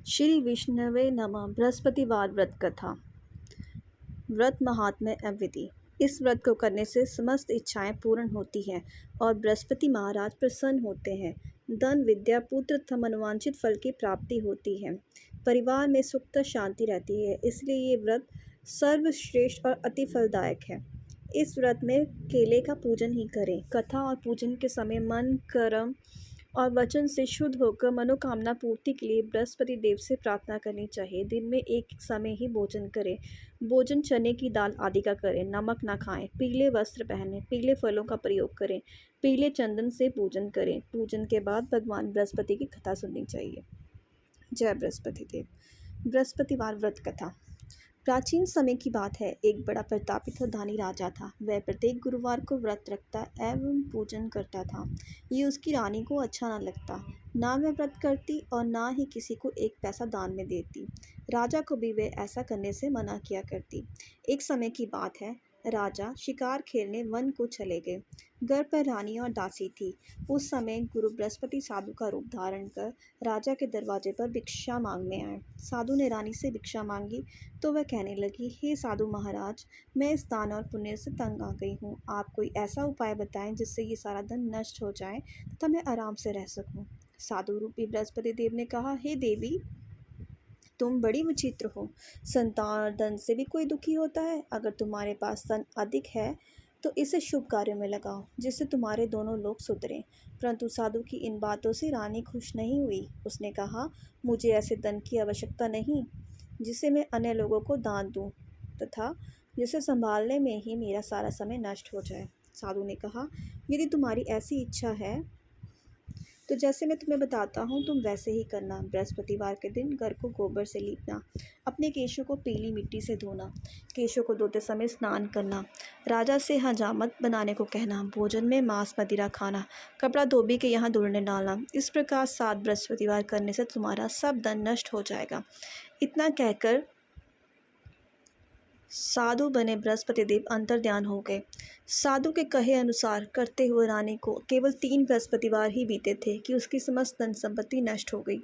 श्री विष्णवे नमः। बृहस्पतिवार व्रत कथा। व्रत महात्म्य एवं विधि। इस व्रत को करने से समस्त इच्छाएं पूर्ण होती हैं और बृहस्पति महाराज प्रसन्न होते हैं। धन, विद्या, पुत्र तथा मनोवांछित फल की प्राप्ति होती है। परिवार में सुख तथा शांति रहती है। इसलिए ये व्रत सर्वश्रेष्ठ और अति फलदायक है। इस व्रत में केले का पूजन ही करें। कथा और पूजन के समय मन, कर्म और वचन से शुद्ध होकर मनोकामना पूर्ति के लिए बृहस्पति देव से प्रार्थना करनी चाहिए। दिन में एक समय ही भोजन करें। भोजन चने की दाल आदि का करें। नमक न खाएं। पीले वस्त्र पहनें। पीले फलों का प्रयोग करें। पीले चंदन से पूजन करें। पूजन के बाद भगवान बृहस्पति की कथा सुननी चाहिए। जय बृहस्पति देव। बृहस्पतिवार व्रत कथा। प्राचीन समय की बात है। एक बड़ा प्रतापी और धनी राजा था। वह प्रत्येक गुरुवार को व्रत रखता एवं पूजन करता था। ये उसकी रानी को अच्छा न लगता। ना वह व्रत करती और ना ही किसी को एक पैसा दान में देती। राजा को भी वह ऐसा करने से मना किया करती। एक समय की बात है। राजा शिकार खेलने वन को चले गए। घर पर रानी और दासी थी। उस समय गुरु बृहस्पति साधु का रूप धारण कर राजा के दरवाजे पर भिक्षा मांगने आए। साधु ने रानी से भिक्षा मांगी तो वह कहने लगी, हे साधु महाराज, मैं इस दान और पुण्य से तंग आ गई हूँ। आप कोई ऐसा उपाय बताएं जिससे ये सारा धन नष्ट हो जाए तथा मैं आराम से रह सकूँ। साधु रूपी बृहस्पति देव ने कहा, हे देवी, तुम बड़ी विचित्र हो। संतान और धन से भी कोई दुखी होता है। अगर तुम्हारे पास धन अधिक है तो इसे शुभ कार्यों में लगाओ जिससे तुम्हारे दोनों लोग सुधरें। परंतु साधु की इन बातों से रानी खुश नहीं हुई। उसने कहा, मुझे ऐसे धन की आवश्यकता नहीं जिसे मैं अन्य लोगों को दान दूं तथा जिसे संभालने में ही मेरा सारा समय नष्ट हो जाए। साधु ने कहा, यदि तुम्हारी ऐसी इच्छा है तो जैसे मैं तुम्हें बताता हूँ तुम वैसे ही करना। बृहस्पतिवार के दिन घर को गोबर से लीपना। अपने केशों को पीली मिट्टी से धोना। केशों को धोते समय स्नान करना। राजा से हजामत बनाने को कहना। भोजन में मांस मदिरा खाना। कपड़ा धोबी के यहाँ धुलने डालना। इस प्रकार 7 बृहस्पतिवार करने से तुम्हारा सब धन नष्ट हो जाएगा। इतना कहकर साधु बने बृहस्पति देव अंतर्ध्यान हो गए। साधु के कहे अनुसार करते हुए रानी को केवल 3 बृहस्पतिवार ही बीते थे कि उसकी समस्त धन संपत्ति नष्ट हो गई।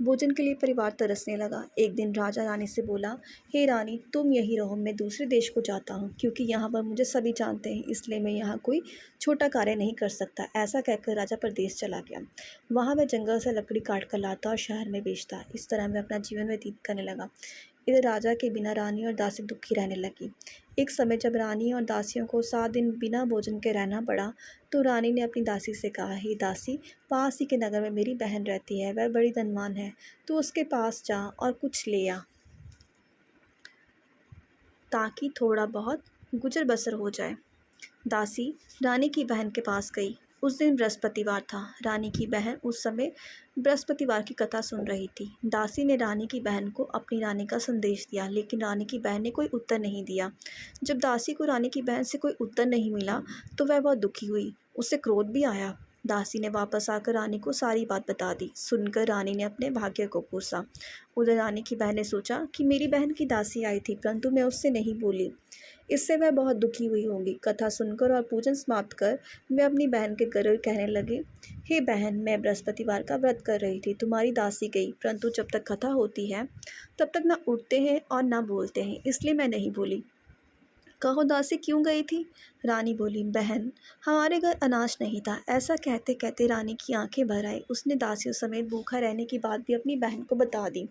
भोजन के लिए परिवार तरसने लगा। एक दिन राजा रानी से बोला, हे रानी, तुम यहीं रहो, मैं दूसरे देश को जाता हूँ क्योंकि यहाँ पर मुझे सभी जानते हैं, इसलिए मैं यहाँ कोई छोटा कार्य नहीं कर सकता। ऐसा कहकर राजा परदेश चला गया। वहाँ वह जंगल से लकड़ी काट कर लाता और शहर में बेचता। इस तरह वह अपना जीवन व्यतीत करने लगा। इधर राजा के बिना रानी और दासी दुखी रहने लगी। एक समय जब रानी और दासियों को 7 दिन बिना भोजन के रहना पड़ा तो रानी ने अपनी दासी से कहा, हे दासी, पास ही के नगर में मेरी बहन रहती है, वह बड़ी धनवान है, तो उसके पास जा और कुछ ले आ ताकि थोड़ा बहुत गुजर बसर हो जाए। दासी रानी की बहन के पास गई। उस दिन बृहस्पतिवार था। रानी की बहन उस समय बृहस्पतिवार की कथा सुन रही थी। दासी ने रानी की बहन को अपनी रानी का संदेश दिया, लेकिन रानी की बहन ने कोई उत्तर नहीं दिया। जब दासी को रानी की बहन से कोई उत्तर नहीं मिला तो वह बहुत दुखी हुई। उसे क्रोध भी आया। दासी ने वापस आकर रानी को सारी बात बता दी। सुनकर रानी ने अपने भाग्य को कोसा। उधर रानी की बहन ने सोचा कि मेरी बहन की दासी आई थी, परंतु मैं उससे नहीं बोली, इससे वह बहुत दुखी हुई होंगी। कथा सुनकर और पूजन समाप्त कर वे अपनी बहन के घर कहने लगे, हे बहन, मैं बृहस्पतिवार का व्रत कर रही थी, तुम्हारी दासी गई, परंतु जब तक कथा होती है तब तक ना उठते हैं और ना बोलते हैं, इसलिए मैं नहीं बोली। कहो दासी क्यों गई थी? रानी बोली, बहन, हमारे घर अनाज नहीं था। ऐसा कहते कहते रानी की आंखें भर आई। उसने दासियों समेत भूखा रहने की बात भी अपनी बहन को बता दी।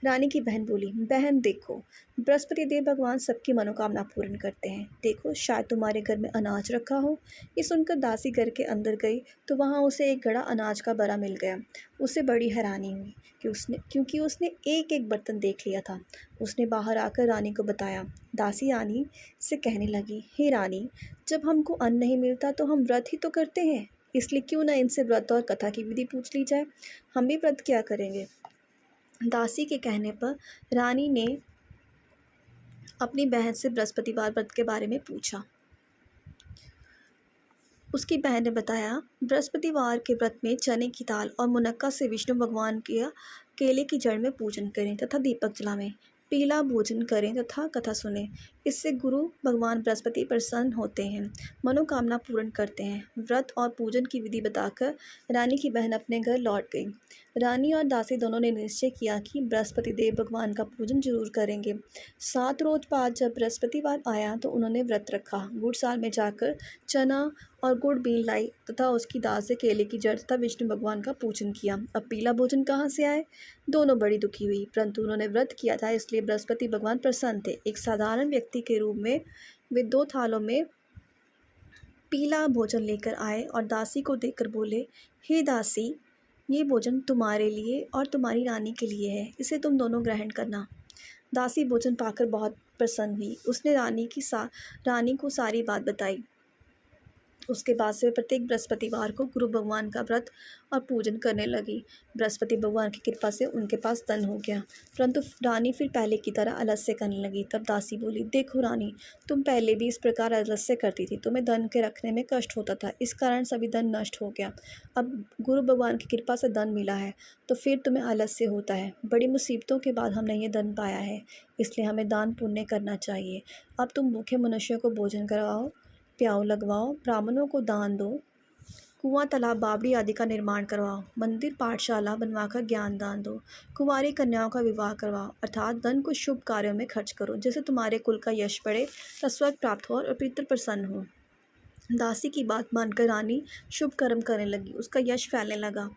रानी की बहन बोली, बहन देखो, बृहस्पति देव भगवान सबकी मनोकामना पूर्ण करते हैं। देखो, शायद तुम्हारे घर में अनाज रखा हो। ये सुनकर दासी घर के अंदर गई तो वहाँ उसे एक घड़ा अनाज का बड़ा मिल गया। उसे बड़ी हैरानी हुई क्योंकि उसने एक एक बर्तन देख लिया था। उसने बाहर आकर रानी को बताया। दासी रानी से कहने लगी, हे रानी, जब हमको अन्न नहीं मिलता तो हम व्रत ही तो करते हैं, इसलिए क्यों ना इनसे व्रत और कथा की विधि पूछ ली जाए, हम भी व्रत क्या करेंगे। दासी के कहने पर रानी ने अपनी बहन से बृहस्पतिवार व्रत के बारे में पूछा। उसकी बहन ने बताया, बृहस्पतिवार के व्रत में चने की दाल और मुनक्का से विष्णु भगवान के केले की जड़ में पूजन करें तथा दीपक जलावें। पीला भोजन करें तथा कथा सुने। इससे गुरु भगवान बृहस्पति प्रसन्न होते हैं, मनोकामना पूर्ण करते हैं। व्रत और पूजन की विधि बताकर रानी की बहन अपने घर लौट गई। रानी और दासी दोनों ने निश्चय किया कि बृहस्पति देव भगवान का पूजन जरूर करेंगे। 7 रोज बाद जब बृहस्पतिवार आया तो उन्होंने व्रत रखा। गुड़साल में जाकर चना और गुड़ बीन लाई तथा उसकी दाल से केले की जड़ तथा विष्णु भगवान का पूजन किया। अब पीला भोजन कहाँ से आए? दोनों बड़ी दुखी हुई, परंतु उन्होंने व्रत किया था इसलिए बृहस्पति भगवान प्रसन्न थे। एक साधारण व्यक्ति के रूप में वे 2 थालों में पीला भोजन लेकर आए और दासी को देकर बोले, हे दासी, ये भोजन तुम्हारे लिए और तुम्हारी रानी के लिए है, इसे तुम दोनों ग्रहण करना। दासी भोजन पाकर बहुत प्रसन्न हुई। उसने रानी को सारी बात बताई। उसके बाद से प्रत्येक बृहस्पतिवार को गुरु भगवान का व्रत और पूजन करने लगी। बृहस्पति भगवान की कृपा से उनके पास धन हो गया, परंतु रानी फिर पहले की तरह आलस्य करने लगी। तब दासी बोली, देखो रानी, तुम पहले भी इस प्रकार आलस्य करती थी, तुम्हें धन के रखने में कष्ट होता था, इस कारण सभी धन नष्ट हो गया। अब गुरु भगवान की कृपा से धन मिला है तो फिर तुम्हें आलस्य होता है। बड़ी मुसीबतों के बाद हमने ये धन पाया है, इसलिए हमें दान पुण्य करना चाहिए। अब तुम भूखे मनुष्यों को भोजन करवाओ, प्याऊ लगवाओ, ब्राह्मणों को दान दो, कुआं, तालाब, बावड़ी आदि का निर्माण करवाओ, मंदिर, पाठशाला बनवाकर ज्ञान दान दो, कुंवारी कन्याओं का विवाह करवाओ, अर्थात धन को शुभ कार्यों में खर्च करो, जिससे तुम्हारे कुल का यश बढ़े तथा स्वर्ग प्राप्त हो और पितृ प्रसन्न हो। दासी की बात मानकर रानी शुभ कर्म करने लगी, उसका यश फैलने लगा।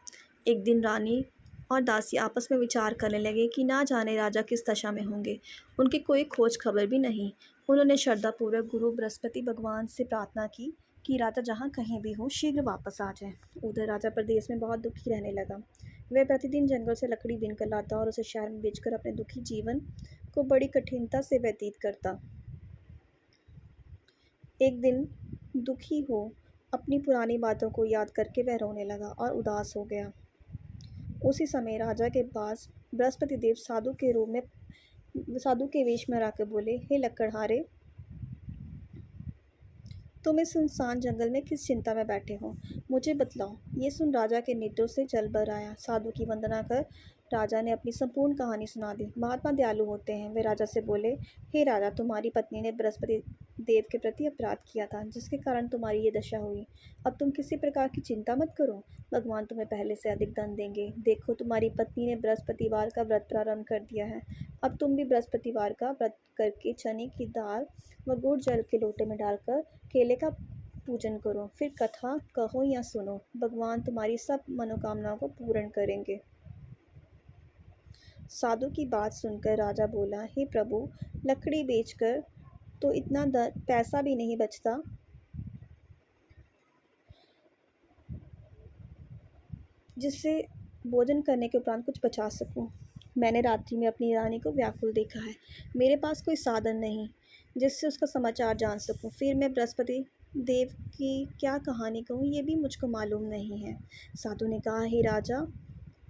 एक दिन रानी और दासी आपस में विचार करने लगे कि ना जाने राजा किस दशा में होंगे। उनकी कोई खोज खबर भी नहीं। उन्होंने श्रद्धापूर्वक गुरु बृहस्पति भगवान से प्रार्थना की कि राजा जहाँ कहीं भी हो शीघ्र वापस आ जाए। उधर राजा प्रदेश में बहुत दुखी रहने लगा। वह प्रतिदिन जंगल से लकड़ी बीन कर लाता और उसे शहर में बेचकर अपने दुखी जीवन को बड़ी कठिनता से व्यतीत करता। एक दिन दुखी हो अपनी पुरानी बातों को याद करके वह रोने लगा और उदास हो गया। उसी समय राजा के पास बृहस्पति देव साधु के वेश में आकर बोले, हे लकड़हारे, तुम इस सुनसान जंगल में किस चिंता में बैठे हो, मुझे बतलाओ। ये सुन राजा के नेत्रों से जल भर आया। साधु की वंदना कर राजा ने अपनी संपूर्ण कहानी सुना दी। महात्मा दयालु होते हैं। वे राजा से बोले, हे राजा, तुम्हारी पत्नी ने बृहस्पति देव के प्रति अपराध किया था, जिसके कारण तुम्हारी ये दशा हुई। अब तुम किसी प्रकार की चिंता मत करो, भगवान तुम्हें पहले से अधिक धन देंगे। देखो, तुम्हारी पत्नी ने बृहस्पतिवार का व्रत प्रारंभ कर दिया है। अब तुम भी बृहस्पतिवार का व्रत करके चने की दाल व गुड़ जल के लोटे में डालकर केले का पूजन करो, फिर कथा कहो या सुनो, भगवान तुम्हारी सब मनोकामनाओं को पूर्ण करेंगे। साधु की बात सुनकर राजा बोला, हे प्रभु, लकड़ी बेचकर तो इतना पैसा भी नहीं बचता जिससे भोजन करने के उपरांत कुछ बचा सकूं। मैंने रात्रि में अपनी रानी को व्याकुल देखा है। मेरे पास कोई साधन नहीं जिससे उसका समाचार जान सकूं। फिर मैं बृहस्पति देव की क्या कहानी कहूँ, ये भी मुझको मालूम नहीं है। साधु ने कहा, हे राजा,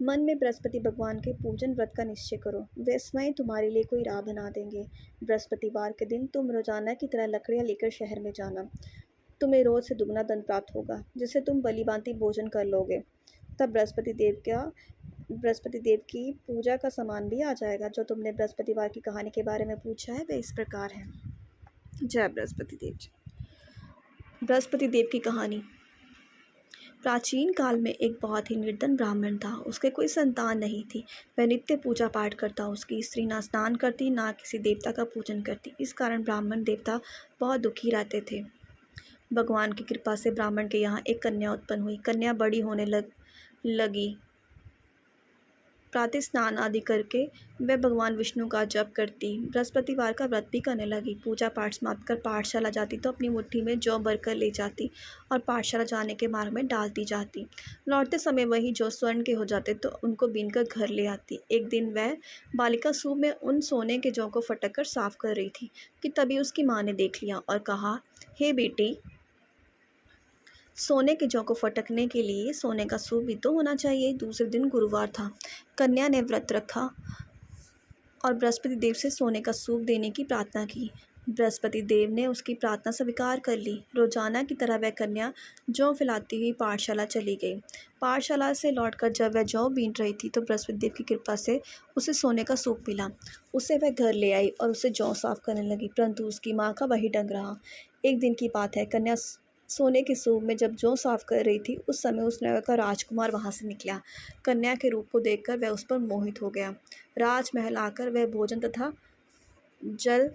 मन में बृहस्पति भगवान के पूजन व्रत का निश्चय करो, वे स्वयं तुम्हारे लिए कोई राह बना देंगे। बृहस्पतिवार के दिन तुम रोजाना की तरह लकड़ियाँ लेकर शहर में जाना। तुम्हें रोज से दुगना धन प्राप्त होगा, जिससे तुम भलीभांति भोजन कर लोगे। तब बृहस्पति देव की पूजा का सामान भी आ जाएगा। जो तुमने बृहस्पतिवार की कहानी के बारे में पूछा है वह इस प्रकार है। जय बृहस्पति देव जी। बृहस्पति देव की कहानी। प्राचीन काल में एक बहुत ही निर्धन ब्राह्मण था। उसके कोई संतान नहीं थी। वह नित्य पूजा पाठ करता। उसकी स्त्री ना स्नान करती, ना किसी देवता का पूजन करती। इस कारण ब्राह्मण देवता बहुत दुखी रहते थे। भगवान की कृपा से ब्राह्मण के यहाँ एक कन्या उत्पन्न हुई। कन्या बड़ी होने लगी। प्रातः स्नान आदि करके वह भगवान विष्णु का जप करती। बृहस्पतिवार का व्रत भी करने लगी। पूजा पाठ समाप्त कर पाठशाला जाती तो अपनी मुट्ठी में जौ भरकर ले जाती और पाठशाला जाने के मार्ग में डालती जाती। लौटते समय वही जौ स्वर्ण के हो जाते तो उनको बीनकर घर ले आती। एक दिन वह बालिका सूप में उन सोने के जौ को फटक कर साफ कर रही थी कि तभी उसकी माँ ने देख लिया और कहा, हे बेटी, सोने के जौ को फटकने के लिए सोने का सूप भी तो होना चाहिए। दूसरे दिन गुरुवार था। कन्या ने व्रत रखा और बृहस्पति देव से सोने का सूप देने की प्रार्थना की। बृहस्पति देव ने उसकी प्रार्थना स्वीकार कर ली। रोजाना की तरह वह कन्या जौ फैलाती हुई पाठशाला चली गई। पाठशाला से लौटकर जब वह जौ बीन रही थी तो बृहस्पति देव की कृपा से उसे सोने का सूप मिला। उसे वह घर ले आई और उसे जौ साफ करने लगी, परंतु उसकी माँ का वही ढंग रहा। एक दिन की बात है, कन्या सोने के सूप में जब जौ साफ कर रही थी, उस समय उस नगर का राजकुमार वहां से निकला। कन्या के रूप को देखकर वह उस पर मोहित हो गया। राजमहल आकर वह भोजन तथा जल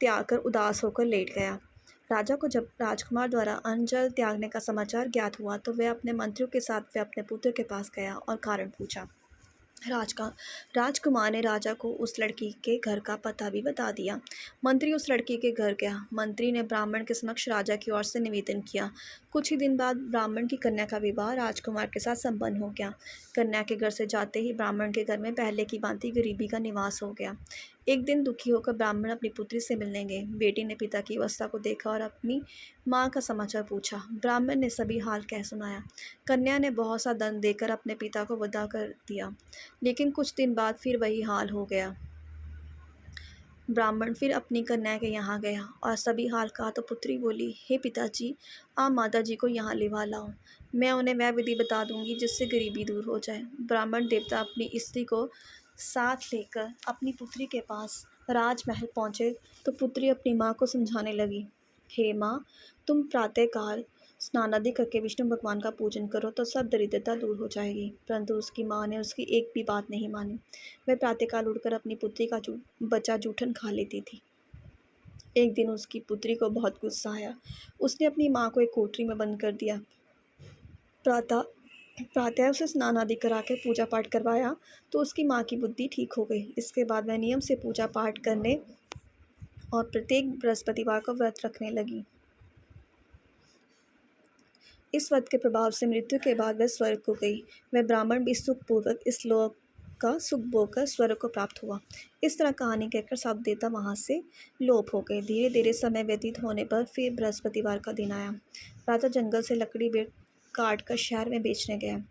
त्याग कर उदास होकर लेट गया। राजा को जब राजकुमार द्वारा अन्न जल त्यागने का समाचार ज्ञात हुआ तो वह अपने मंत्रियों के साथ वह अपने पुत्र के पास गया और कारण पूछा। राजकुमार ने राजा को उस लड़की के घर का पता भी बता दिया। मंत्री उस लड़की के घर गया। मंत्री ने ब्राह्मण के समक्ष राजा की ओर से निवेदन किया। कुछ ही दिन बाद ब्राह्मण की कन्या का विवाह राजकुमार के साथ संपन्न हो गया। कन्या के घर से जाते ही ब्राह्मण के घर में पहले की भांति गरीबी का निवास हो गया। एक दिन दुखी होकर ब्राह्मण अपनी पुत्री से मिलने गए। बेटी ने पिता की अवस्था को देखा और अपनी माँ का समाचार पूछा। ब्राह्मण ने सभी हाल कह सुनाया। कन्या ने बहुत सा दंड देकर अपने पिता को विदा कर दिया, लेकिन कुछ दिन बाद फिर वही हाल हो गया। ब्राह्मण फिर अपनी कन्या के यहाँ गया और सभी हाल कहा तो पुत्री बोली, हे पिताजी, आप माता जी को यहाँ लिवा लाओ। मैं उन्हें वह विधि बता दूंगी जिससे गरीबी दूर हो जाए। ब्राह्मण देवता अपनी स्त्री को साथ लेकर अपनी पुत्री के पास राजमहल पहुँचे तो पुत्री अपनी माँ को समझाने लगी, हे माँ, तुम प्रातःकाल स्नान आदि करके विष्णु भगवान का पूजन करो तो सब दरिद्रता दूर हो जाएगी। परंतु उसकी माँ ने उसकी एक भी बात नहीं मानी। वह प्रातःकाल उठकर अपनी पुत्री का बचा जूठन खा लेती थी। एक दिन उसकी पुत्री को बहुत गुस्सा आया। उसने अपनी माँ को एक कोठरी में बंद कर दिया। प्रातः उसे स्नान आदि करा के पूजा पाठ करवाया तो उसकी माँ की बुद्धि ठीक हो गई। इसके बाद वह नियम से पूजा पाठ करने और प्रत्येक बृहस्पतिवार को व्रत रखने लगी। इस व्रत के प्रभाव से मृत्यु के बाद वह स्वर्ग को गई। वह ब्राह्मण भी सुखपूर्वक इस लोक का सुख भोगकर स्वर्ग को प्राप्त हुआ। इस तरह कहानी कहकर सब देवता वहाँ से लोप हो गए। धीरे धीरे समय व्यतीत होने पर फिर बृहस्पतिवार का दिन आया। राजा जंगल से लकड़ी काट कर शहर में बेचने गया।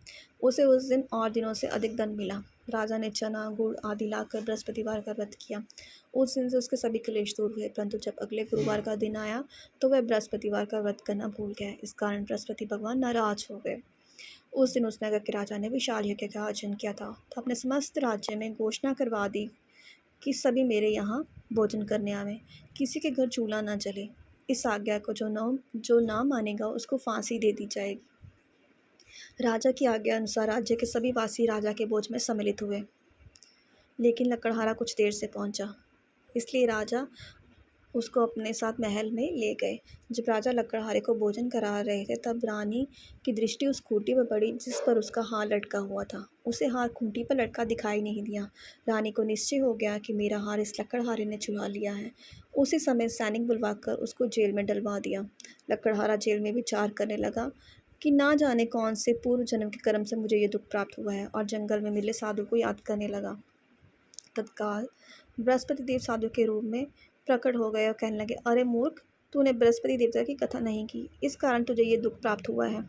उसे उस दिन और दिनों से अधिक धन मिला। राजा ने चना गुड़ आदि लाकर बृहस्पतिवार का व्रत किया। उस दिन से उसके सभी क्लेश दूर हुए, परंतु जब अगले गुरुवार का दिन आया तो वह बृहस्पतिवार का व्रत करना भूल गया। इस कारण बृहस्पति भगवान नाराज हो गए। उस दिन उस नगर के राजा ने विशाल यज्ञ का आयोजन किया था तो अपने समस्त राज्य में घोषणा करवा दी कि सभी मेरे यहाँ भोजन करने आवे, किसी के घर चूल्हा न जले। इस आज्ञा को जो ना मानेगा उसको फांसी दे दी जाएगी। राजा की आज्ञा अनुसार राज्य के सभी वासी राजा के भोज में सम्मिलित हुए, लेकिन लकड़हारा कुछ देर से पहुंचा, इसलिए राजा उसको अपने साथ महल में ले गए। जब राजा लकड़हारे को भोजन करा रहे थे तब रानी की दृष्टि उस खूंटी पर पड़ी जिस पर उसका हार लटका हुआ था। उसे हार खूंटी पर लटका दिखाई नहीं दिया। रानी को निश्चय हो गया कि मेरा हार इस लकड़हारे ने चुरा लिया है। उसी समय सैनिक बुलवाकर उसको जेल में डलवा दिया। लकड़हारा जेल में विचार करने लगा कि ना जाने कौन से पूर्व जन्म के कर्म से मुझे ये दुख प्राप्त हुआ है, और जंगल में मिले साधु को याद करने लगा। तत्काल बृहस्पति देव साधु के रूप में प्रकट हो गए और कहने लगे, अरे मूर्ख, तूने बृहस्पति देवता की कथा नहीं की, इस कारण तुझे ये दुख प्राप्त हुआ है।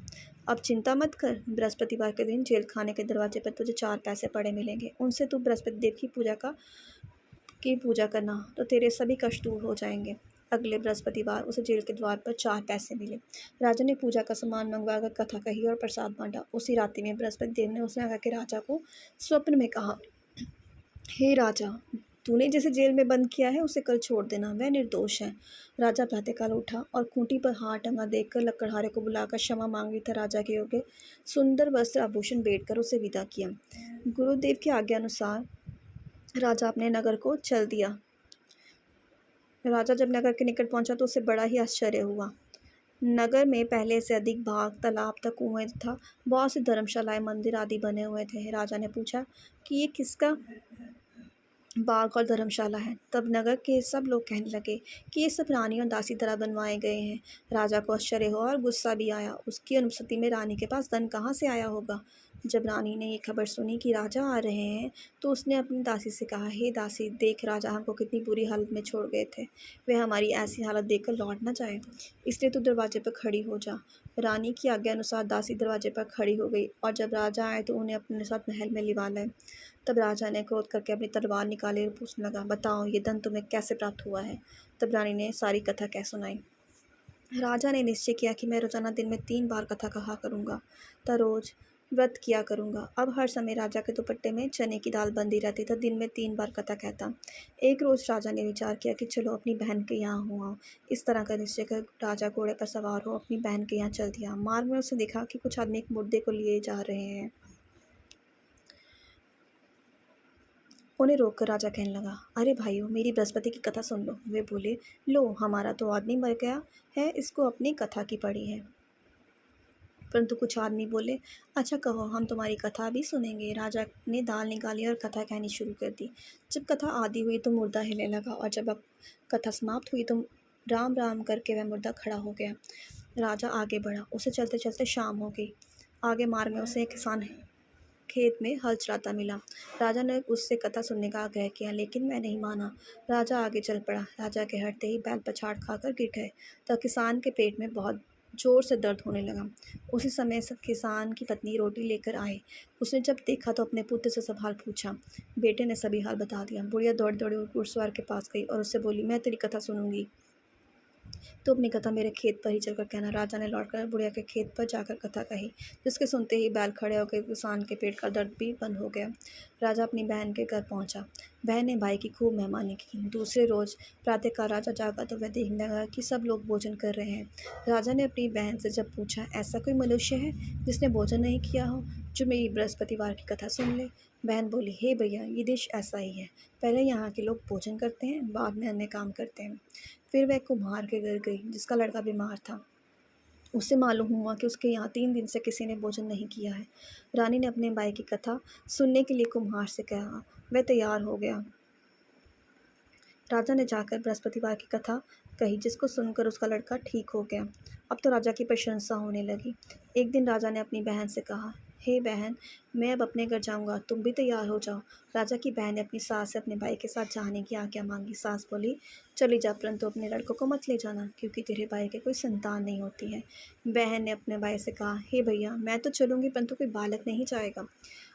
अब चिंता मत कर, बृहस्पतिवार के दिन जेल खाने के दरवाजे पर तुझे 4 पैसे पड़े मिलेंगे। उनसे तू बृहस्पति देव की पूजा करना तो तेरे सभी कष्ट दूर हो जाएंगे। अगले बृहस्पतिवार उसे जेल के द्वार पर 4 पैसे मिले। राजा ने पूजा का सामान मंगवाकर कथा कही और प्रसाद बांटा। उसी रात्रि में बृहस्पति देव ने उस नगर के राजा को स्वप्न में कहा, हे राजा, तूने जिसे जेल में बंद किया है उसे कल छोड़ देना, वह निर्दोष है। राजा प्रातःकाल उठा और खूंटी पर हार टंगा देखकर लकड़हारे को बुलाकर क्षमा मांगी था राजा के योग्य सुंदर वस्त्र आभूषण भेंटकर उसे विदा किया। गुरुदेव की आज्ञा अनुसार राजा अपने नगर को चल दिया। राजा जब नगर के निकट पहुंचा तो उसे बड़ा ही आश्चर्य हुआ। नगर में पहले से अधिक बाग, तालाब तक कुएं तथा बहुत सी धर्मशालाएं, मंदिर आदि बने हुए थे। राजा ने पूछा कि ये किसका बाग और धर्मशाला है। तब नगर के सब लोग कहने लगे कि ये सब रानी और दासी द्वारा बनवाए गए हैं। राजा को आश्चर्य हुआ और गुस्सा भी आया। उसकी अनुपस्थिति में रानी के पास धन कहाँ से आया होगा। जब रानी ने ये खबर सुनी कि राजा आ रहे हैं तो उसने अपनी दासी से कहा, हे दासी, देख राजा हमको कितनी बुरी हालत में छोड़ गए थे। वह हमारी ऐसी हालत देखकर लौट ना जाए, इसलिए तू दरवाजे पर खड़ी हो जा। रानी की आज्ञा अनुसार दासी दरवाजे पर खड़ी हो गई और जब राजा आए तो उन्हें अपने साथ महल में लिवा लाए। तब राजा ने क्रोध करके अपनी तलवार निकाली और पूछने लगा, बताओ ये धन तुम्हें कैसे प्राप्त हुआ है। तब रानी ने सारी कथा कह सुनाई। राजा ने निश्चय किया कि मैं रोजाना दिन में 3 बार कथा कहा करूँगा तथा रोज व्रत किया करूँगा। अब हर समय राजा के दुपट्टे में चने की दाल बंधी रहती तथा दिन में 3 बार कथा कहता। एक रोज़ राजा ने विचार किया कि चलो अपनी बहन के यहाँ हुआ। इस तरह का निश्चय कर राजा घोड़े पर सवार हो अपनी बहन के यहाँ चल दिया। मार्ग में उसने देखा कि कुछ आदमी एक मुर्दे को लिए जा रहे हैं। उन्हें रोककर राजा कहने लगा, अरे भाइयों, मेरी बृहस्पति की कथा सुन लो। वे बोले, लो हमारा तो आदमी मर गया है, इसको अपनी कथा की पड़ी है। परंतु कुछ आदमी बोले, अच्छा कहो, हम तुम्हारी कथा भी सुनेंगे। राजा ने दाल निकाली और कथा कहनी शुरू कर दी। जब कथा आदि हुई तो मुर्दा हिलने लगा और जब अब कथा समाप्त हुई तो राम राम करके वह मुर्दा खड़ा हो गया। राजा आगे बढ़ा, उसे चलते चलते शाम हो गई। आगे मार्ग में उसे एक किसान खेत में हल चलाता मिला। राजा ने उससे कथा सुनने का आग्रह किया, लेकिन वह नहीं माना। राजा आगे चल पड़ा। राजा के हटते ही बैल पछाड़ खाकर गिर गए, तब किसान के पेट में बहुत जोर से दर्द होने लगा। उसी समय सब किसान की पत्नी रोटी लेकर आई। उसने जब देखा तो अपने पुत्र से सब हाल पूछा। बेटे ने सभी हाल बता दिया। बुढ़िया दौड़ दौड़ी घुड़सवार के पास गई और उससे बोली, मैं तेरी कथा सुनूंगी, तो अपनी कथा मेरे खेत पर ही चलकर कहना। राजा ने लौटकर बुढ़िया के खेत पर जाकर कथा कही, जिसके सुनते ही बैल खड़े हो गए। किसान के पेट का दर्द भी बंद हो गया। राजा अपनी बहन के घर पहुंचा। बहन ने भाई की खूब मेहमानी की। दूसरे रोज प्रातःकाल राजा जागा तो वह देखने लगा कि सब लोग भोजन कर रहे हैं। राजा ने अपनी बहन से जब पूछा, ऐसा कोई मनुष्य है जिसने भोजन नहीं किया हो, जो मेरी बृहस्पतिवार की कथा सुन ले। बहन बोली, हे भैया, ये देश ऐसा ही है। पहले यहाँ के लोग भोजन करते हैं, बाद में अन्य काम करते हैं। फिर वह कुम्हार के घर गई जिसका लड़का बीमार था। उसे मालूम हुआ कि उसके यहाँ 3 दिन से किसी ने भोजन नहीं किया है। रानी ने अपने भाई की कथा सुनने के लिए कुम्हार से कहा। वह तैयार हो गया। राजा ने जाकर बृहस्पतिवार की कथा कही, जिसको सुनकर उसका लड़का ठीक हो गया। अब तो राजा की प्रशंसा होने लगी। एक दिन राजा ने अपनी बहन से कहा, हे बहन, मैं अब अपने घर जाऊंगा, तुम भी तैयार हो जाओ। राजा की बहन ने अपनी सास से अपने भाई के साथ जाने की आज्ञा मांगी। सास बोली, चली जा, परंतु अपने लड़कों को मत ले जाना, क्योंकि तेरे भाई के कोई संतान नहीं होती है। बहन ने अपने भाई से कहा, हे भैया, मैं तो चलूँगी, परंतु कोई बालक नहीं जाएगा।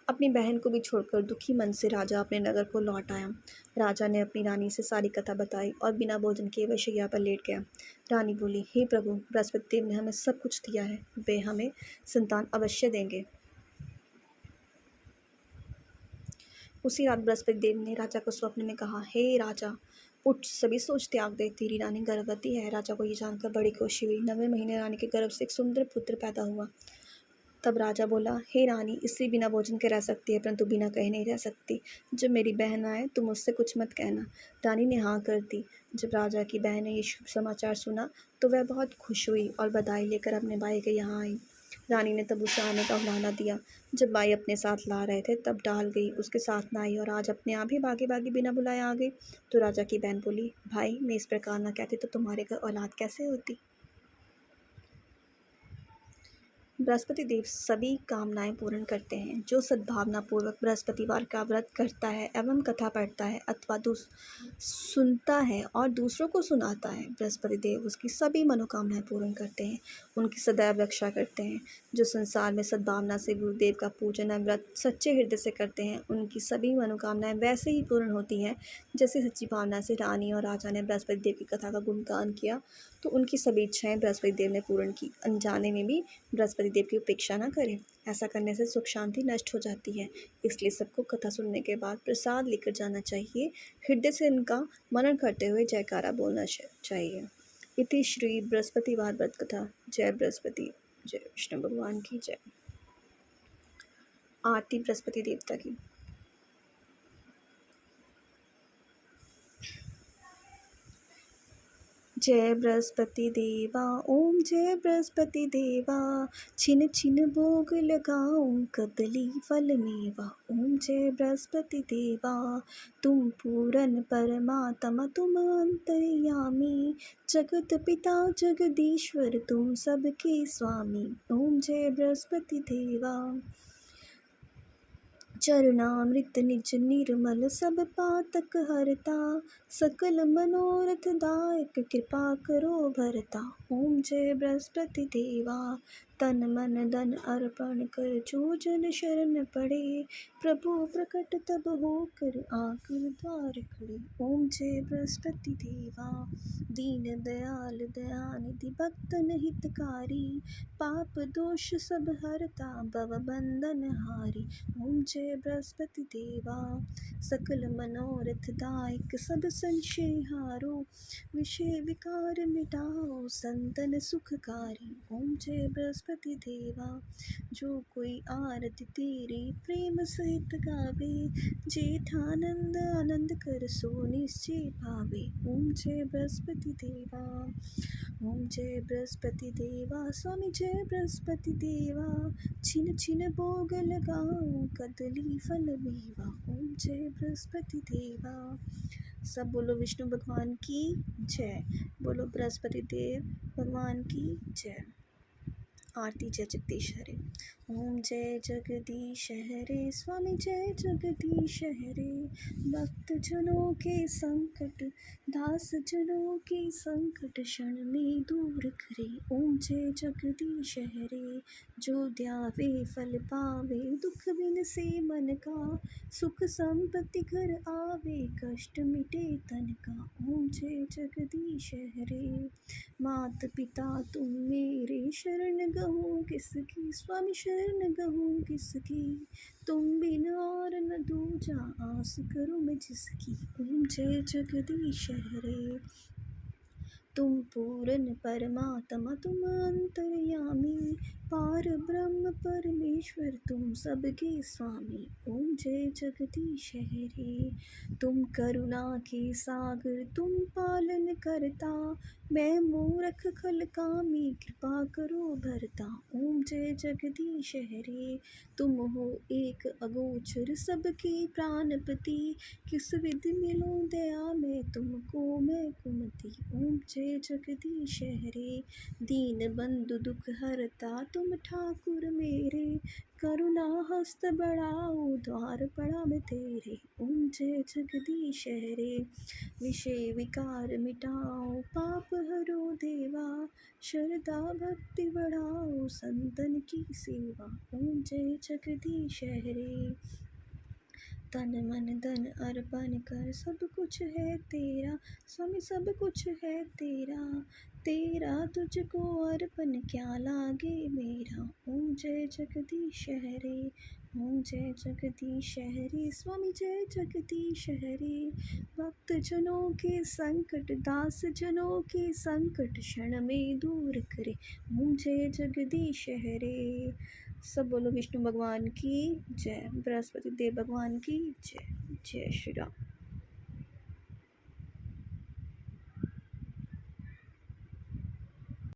अपनी बहन को भी छोड़कर दुखी मन से राजा अपने नगर को लौट आया। राजा ने अपनी रानी से सारी कथा बताई और बिना भोजन किए वह शैया पर लेट गया। रानी बोली, हे प्रभु, बृहस्पति देव ने हमें सब कुछ दिया है, वे हमें संतान अवश्य देंगे। उसी रात बृहस्पति देव ने राजा को स्वप्न में कहा, हे राजा, उठ, सभी सोच त्याग दे, तेरी रानी गर्भवती है। राजा को ये जानकर बड़ी खुशी हुई। 9वें महीने रानी के गर्भ से एक सुंदर पुत्र पैदा हुआ। तब राजा बोला, हे रानी, स्त्री बिना भोजन के रह सकती है, परंतु बिना कहे नहीं रह सकती। जब मेरी बहन आए तो मुझसे कुछ मत कहना। रानी ने हाँ कर दी। जब राजा की बहन ने ये शुभ समाचार सुना तो वह बहुत खुश हुई और बधाई लेकर अपने भाई के यहाँ आई। रानी ने तब उसे आने का उलाहना दिया। जब भाई अपने साथ ला रहे थे तब डाल गई उसके साथ ना आई और आज अपने आप ही भागी भागी बिना बुलाए आ गई। तो राजा की बहन बोली, भाई, मैं इस प्रकार न कहती तो तुम्हारे घर औलाद कैसे होती। बृहस्पति देव सभी कामनाएं पूर्ण करते हैं। जो सद्भावना पूर्वक बृहस्पतिवार का व्रत करता है एवं कथा पढ़ता है अथवा सुनता है और दूसरों को सुनाता है, बृहस्पति देव उसकी सभी मनोकामनाएं पूर्ण करते हैं, उनकी सदैव रक्षा करते हैं। जो संसार में सद्भावना से गुरुदेव का पूजन एवं व्रत सच्चे हृदय से करते हैं, उनकी सभी मनोकामनाएं वैसे ही पूर्ण होती हैं जैसे सच्ची भावना से रानी और राजा ने बृहस्पति देव की कथा का गुणगान किया तो उनकी सभी इच्छाएं बृहस्पति देव ने पूर्ण की। अनजाने में भी बृहस्पति देव की उपेक्षा न करें, ऐसा करने से सुख शांति नष्ट हो जाती है। इसलिए सबको कथा सुनने के बाद प्रसाद लेकर जाना चाहिए। हृदय से इनका मनन करते हुए जयकारा बोलना चाहिए। इति श्री बृहस्पतिवार व्रत कथा। जय बृहस्पति, जय विष्णु भगवान की जय। आरती बृहस्पति देवता की। जय बृहस्पति देवा, ओम जय बृहस्पति देवा, छिन छिन भोग लगाऊं कदली फल मेवा। ओम जय बृहस्पति देवा, तुम पूरन परमात्मा तुम अंतर्यामी, जगत पिता जगदीश्वर तुम सबके स्वामी। ओम जय बृहस्पति देवा। चरणामृत निज निर्मल सब पातक हरता, सकल मनोरथ दायक कृपा करो भरता। ओम जय बृहस्पति देवा, तन मन धन अर्पण कर जो जन शरण पड़े, प्रभु प्रकट तब होकर आकर द्वार खड़े। ओम जय बृहस्पति देवा, दीन दयाल दयानिधि भक्तन हितकारी, पाप दोष सब हरता भव बंधन हारी। ओम जय बृहस्पति देवा, सकल मनोरथ दायक सब संशय हारो, विषय विकार मिटाओ संतन सुखकारी। ओम जय बृहस्पति देवा, जो कोई आरती तेरी प्रेम सहित गावे, जेठानंद आनंद कर सो निश्चय पावे। ओम जय बृहस्पति देवा, ओम जय बृहस्पति देवा, स्वामी जय बृहस्पति देवा, छिन छिन भोग लगाओ कदली फल मेवा। ओम जय बृहस्पति देवा। सब बोलो विष्णु भगवान की जय, बोलो बृहस्पति देव भगवान की जय। आरती जय जगदीश हरे। ओम जय जगदीश हरे, स्वामी जय जगदीश हरे, भक्त जनों के संकट दास जनों के संकट क्षण में दूर करे। ओम जय जगदीश हरे, जो ध्यावे फल पावे, दुख बिन से मन का, सुख संपत्ति घर आवे, कष्ट मिटे तन का। ओम जय जगदीश हरे, मात पिता तुम मेरे, शरण गहूँ किसकी, स्वामी शरण गहूँ किसकी, तुम बिन और न दूजा, आस करूँ मैं जिसकी। ओम जय जगदीश हरे, तुम पूर्ण परमात्मा तुम अंतर्यामी, पार ब्रह्म परमेश्वर तुम सबके स्वामी। ओम जय जगदीश हरे, तुम करुणा के सागर तुम पालन करता, मैं मूर्ख खल कामी कृपा करो भरता। ओम जय जगदीश हरे, तुम हो एक अगोचर सबके प्राणपति, किस विधि मिलो दया में तुमको मैं कुमति। ओम जय जगदीश हरे, दीन बंधु दुख हरता तुम ठाकुर मेरे, करुणा हस्त बढ़ाओ द्वार पड़ा मैं तेरे। ओम जय जगदीश हरे, विषय विकार मिटाओ पाप हरो देवा, श्रद्धा भक्ति बढ़ाओ संतन की सेवा। ओम जय जगदीश हरे, तन मन धन अर्पण कर सब कुछ है तेरा, स्वामी सब कुछ है तेरा, तेरा तुझको अर्पण क्या लागे मेरा। ओम जय जगदीश हरे, ओम जय जगदीश हरे, स्वामी जय जगदीश हरे, भक्त जनों के संकट दास जनों के संकट क्षण में दूर करे। ओम जय जगदीश हरे। सब बोलो विष्णु भगवान की जय, बृहस्पति देव भगवान की जय। जय श्री राम।